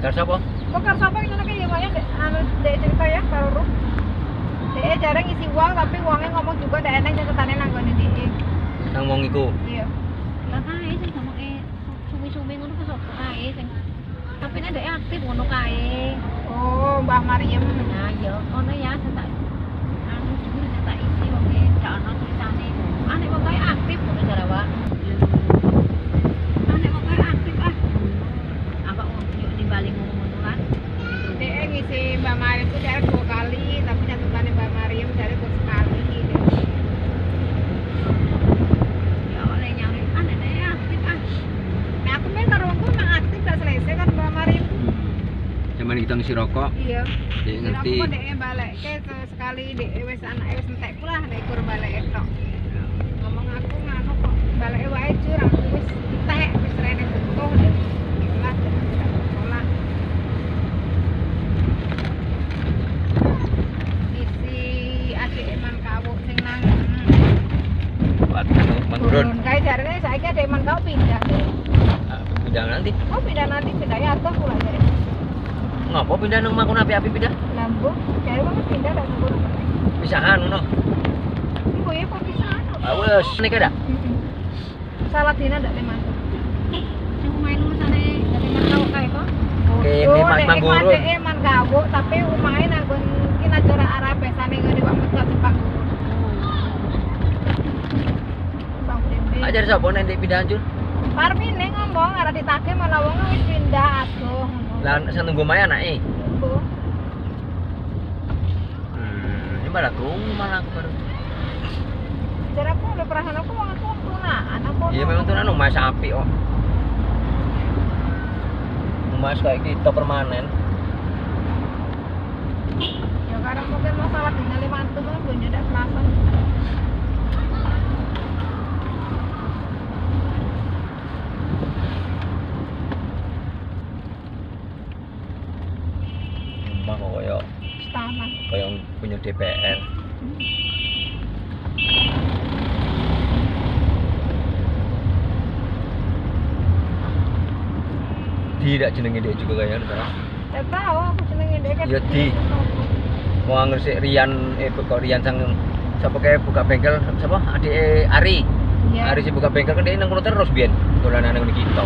Karo sapa? Kok karo sapa ngene iki ya Maya anu dek cerita ya karo Ruh. Dek jarang ngisi uang tapi uangnya ngomong juga dek eneng catetane nang gone dek. Nang wong iku. Iya. Lah kae sing ngomongke suwi-suwi ngono ku sapa kae sing tapi nek dhek aktif ngono kae. Oh, Mbak Maryam. Nah, ya ngono ya tak anu dulu tak isi wong e gak ono tulisane. Nek wong kae aktif ngono jare awak. Nek wong kae aktif apa wong yo nimbali ngono kan. Dek ngisi Mbak Maryam itu cara 2 kali tapi catetannya Mbak Maryam cara kok sekali gitu. Ya oleh nyari nek dhek aktif Nah, aku main karo wongku memang aktif gak selesai kan Mbak Maryam. Zaman kita ngisi rokok, Iya. dia ngerti. Aku kok deknya balik sekali dek wis anak wis entek pula nek kur balik tok. Ngomong aku nganu kok balik wae jur aku wis entek wis rene butuh dek. Iyalah tidak sekolah. Isi adik eman kawu sing nang Buat anu mangurun. kae jarene saiki adik eman kawu pindah deh. Pindah nanti. Oh pindah nanti pindahnya atuh pula jadi. Ngapa pindah nang makun api-api pindah? Lambung, jadi banget pindah dan ngurus. Pisahan ngono. Iku ya kok bisa anu. Wes nek ada. Salah dina ndak teman. sing main urusane dari kau kae kok. Kene Mas Manggurun. Adeke man gawuk tapi omahe nanggon iki najara arah pesane ngene Pak Mesot Jepang. Bang Dembe. Ajar sapa nek ndek pindah Jun? Parmine ngomong arah ditagih malah wong wis pindah aduh. Lah sak nunggu maya anake. Iku. Ini malah tunggu malah baru. Jar aku udah perasaan aku wong aku tunaan aku. Iya memang tuh omah sapi kok. Omah kayak kita permanen. Ya karena mungkin masalah dina 500 kan gue ndak kerasa. Omah kok koyo Istana. punya DPR. Tidak jenenge dia juga kayaknya sekarang. Saya tahu aku senengin dia kan. Ya, di. Mau ngersik Rian kok Rian sang siapa kayak buka bengkel siapa? Adik Ari. Iya. Ari sih buka bengkel kan dia nang kono terus biyen. Dolanan nang kita.